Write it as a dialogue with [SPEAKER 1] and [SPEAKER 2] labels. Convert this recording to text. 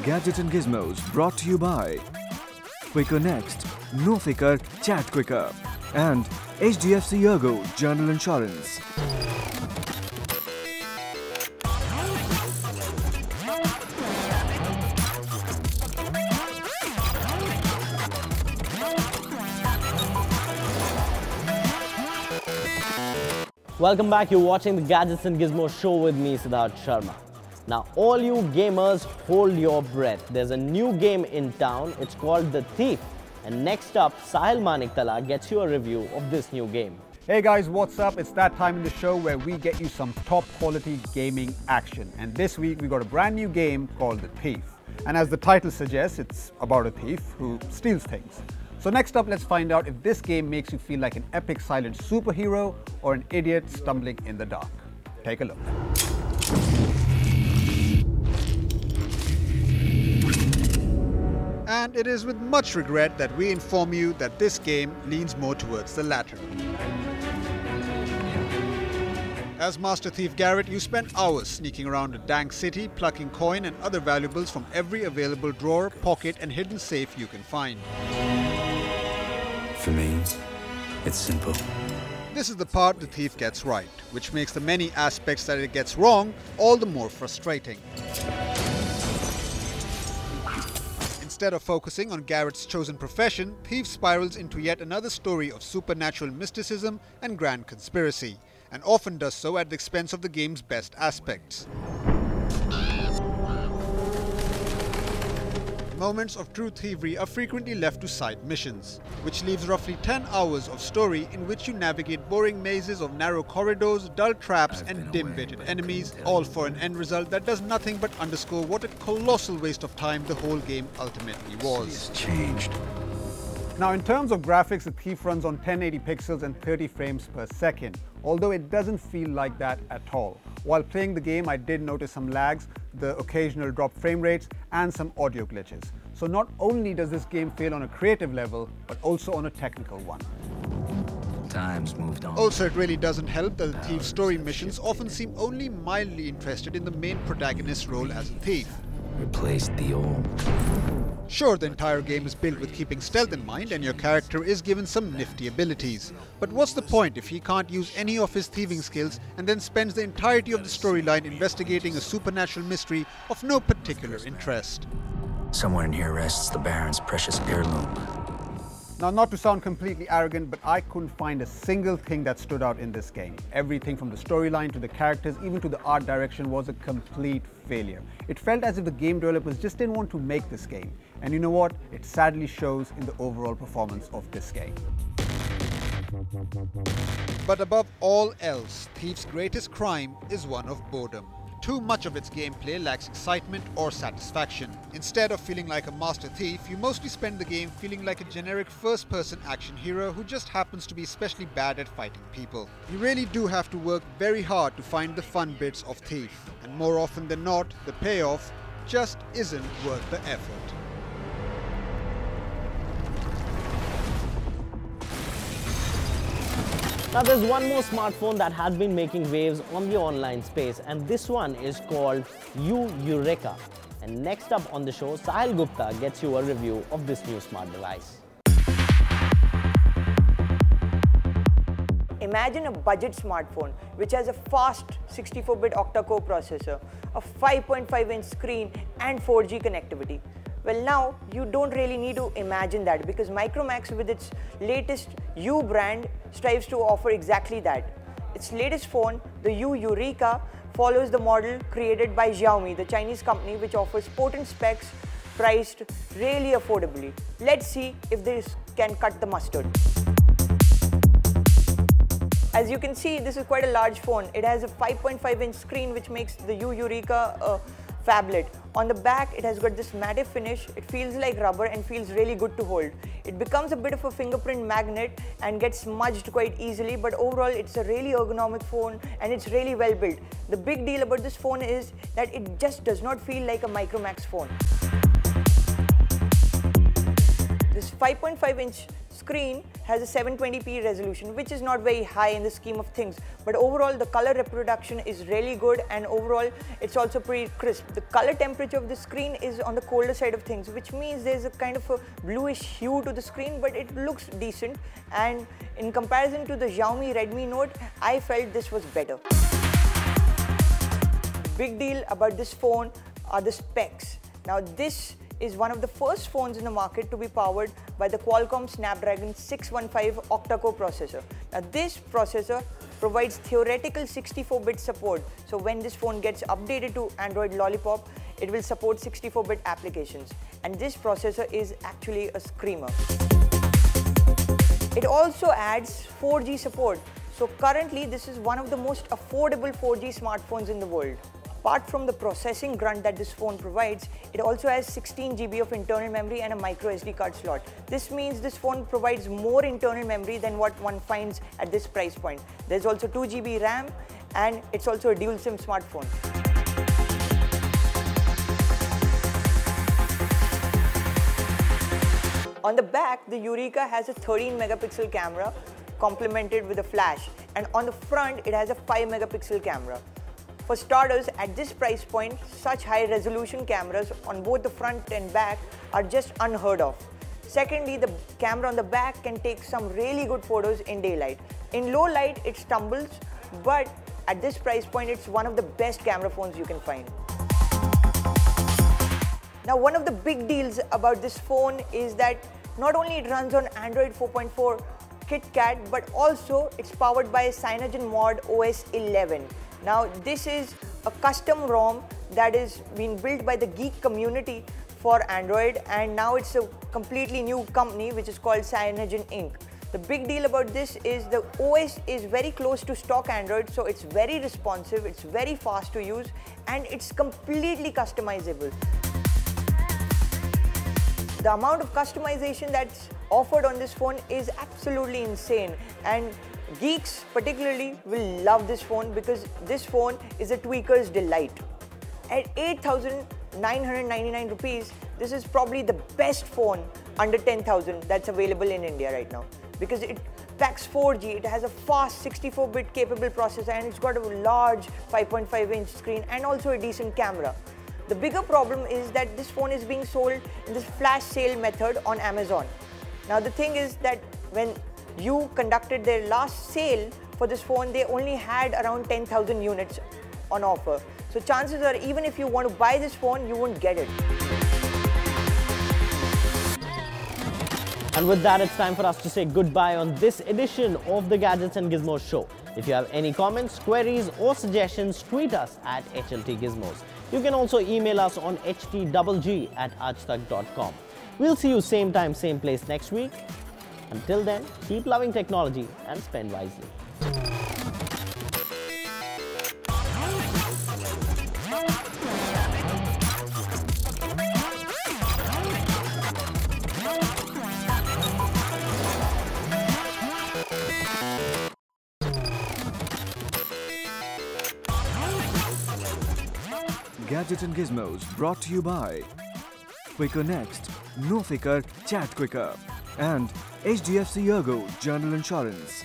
[SPEAKER 1] Gadgets and Gizmos brought to you by Quicker Next, No Fikr, Chat Quicker, and HDFC Ergo General Insurance.
[SPEAKER 2] Welcome back, you're watching the Gadgets and Gizmos show with me, Siddharth Sharma. Now, all you gamers, hold your breath. There's a new game in town, it's called The Thief. And next up, Sahil Maniktala gets you a review of this new game.
[SPEAKER 3] Hey guys, what's up? It's that time in the show where we get you some top quality gaming action. And this week we got a brand new game called The Thief. And as the title suggests, it's about a thief who steals things. So next up, let's find out if this game makes you feel like an epic silent superhero or an idiot stumbling in the dark. Take a look.
[SPEAKER 4] And it is with much regret that we inform you that this game leans more towards the latter. As Master Thief Garrett, you spend hours sneaking around a dank city, plucking coin and other valuables from every available drawer, pocket and hidden safe you can find.
[SPEAKER 5] For me, it's simple.
[SPEAKER 4] This is the part the thief gets right, which makes the many aspects that it gets wrong all the more frustrating. Instead of focusing on Garrett's chosen profession, Thief spirals into yet another story of supernatural mysticism and grand conspiracy, and often does so at the expense of the game's best aspects. Moments of true thievery are frequently left to side missions, which leaves roughly 10 hours of story in which you navigate boring mazes of narrow corridors, dull traps and dim-witted enemies, all for an end result that does nothing but underscore what a colossal waste of time the whole game ultimately was.
[SPEAKER 5] It's changed.
[SPEAKER 3] Now in terms of graphics, the Thief runs on 1080 pixels and 30 frames per second, although it doesn't feel like that at all. While playing the game, I did notice some lags, the occasional drop frame rates and some audio glitches. So not only does this game fail on a creative level, but also on a technical one.
[SPEAKER 5] Time's moved on.
[SPEAKER 4] Also, it really doesn't help that the Thief's story missions often seem only mildly interested in the main protagonist's role as a thief.
[SPEAKER 5] Replaced the old.
[SPEAKER 4] Sure, the entire game is built with keeping stealth in mind and your character is given some nifty abilities. But what's the point if he can't use any of his thieving skills and then spends the entirety of the storyline investigating a supernatural mystery of no particular interest?
[SPEAKER 5] Somewhere in here rests the Baron's precious heirloom.
[SPEAKER 3] Now, not to sound completely arrogant, but I couldn't find a single thing that stood out in this game. Everything from the storyline to the characters, even to the art direction, was a complete failure. It felt as if the game developers just didn't want to make this game. And you know what? It sadly shows in the overall performance of this game.
[SPEAKER 4] But above all else, Thief's greatest crime is one of boredom. Too much of its gameplay lacks excitement or satisfaction. Instead of feeling like a master thief, you mostly spend the game feeling like a generic first-person action hero who just happens to be especially bad at fighting people. You really do have to work very hard to find the fun bits of Thief, and more often than not, the payoff just isn't worth the effort.
[SPEAKER 2] Now there's one more smartphone that has been making waves on the online space, and this one is called Yureka. And next up on the show, Sahil Gupta gets you a review of this new smart device.
[SPEAKER 6] Imagine a budget smartphone which has a fast 64-bit octa-core processor, a 5.5-inch screen and 4G connectivity. Well, now you don't really need to imagine that, because Micromax with its latest U brand strives to offer exactly that. Its latest phone, the Yureka, follows the model created by Xiaomi, the Chinese company which offers potent specs priced really affordably. Let's see if this can cut the mustard. As you can see, this is quite a large phone. It has a 5.5-inch screen which makes the Yureka a phablet. On the back, it has got this matte finish. It feels like rubber and feels really good to hold. It becomes a bit of a fingerprint magnet and gets smudged quite easily, but overall it's a really ergonomic phone and it's really well built. The big deal about this phone is that it just does not feel like a Micromax phone. This 5.5-inch screen has a 720p resolution, which is not very high in the scheme of things, but overall the color reproduction is really good, and overall it's also pretty crisp. The color temperature of the screen is on the colder side of things, which means there's a kind of a bluish hue to the screen, but it looks decent, and in comparison to the Xiaomi Redmi Note, I felt this was better. Big deal about this phone are the specs. Now this is one of the first phones in the market to be powered by the Qualcomm Snapdragon 615 octa-core processor. Now this processor provides theoretical 64-bit support, so when this phone gets updated to Android Lollipop, it will support 64-bit applications, and this processor is actually a screamer. It also adds 4G support, so currently this is one of the most affordable 4G smartphones in the world. Apart from the processing grunt that this phone provides, it also has 16 GB of internal memory and a micro SD card slot. This means this phone provides more internal memory than what one finds at this price point. There's also 2 GB RAM, and it's also a dual SIM smartphone. On the back, the Yureka has a 13 megapixel camera complemented with a flash, and on the front it has a 5 megapixel camera. For starters, at this price point, such high resolution cameras on both the front and back are just unheard of. Secondly, the camera on the back can take some really good photos in daylight. In low light, it stumbles, but at this price point, it's one of the best camera phones you can find. Now, one of the big deals about this phone is that not only it runs on Android 4.4 KitKat, but also it's powered by CyanogenMod OS 11. Now, this is a custom ROM that is being built by the geek community for Android, and now it's a completely new company which is called Cyanogen Inc. The big deal about this is the OS is very close to stock Android, so it's very responsive, it's very fast to use, and it's completely customizable. The amount of customization that's offered on this phone is absolutely insane, and geeks particularly will love this phone because this phone is a tweaker's delight. At 8,999 rupees, this is probably the best phone under 10,000 that's available in India right now, because it packs 4G, it has a fast 64-bit capable processor, and it's got a large 5.5-inch screen and also a decent camera. The bigger problem is that this phone is being sold in this flash sale method on Amazon. Now the thing is that when you conducted their last sale for this phone, they only had around 10,000 units on offer. So chances are, even if you want to buy this phone, you won't get it.
[SPEAKER 2] And with that, it's time for us to say goodbye on this edition of the Gadgets and Gizmos show. If you have any comments, queries or suggestions, tweet us at HLTGizmos. You can also email us on htgg@aajtak.com. We'll see you same time, same place next week. Until then, keep loving technology and spend wisely.
[SPEAKER 1] Gadgets and Gizmos brought to you by Quicker Next, No Fikar, Chat Quicker, and HDFC Ergo General Insurance.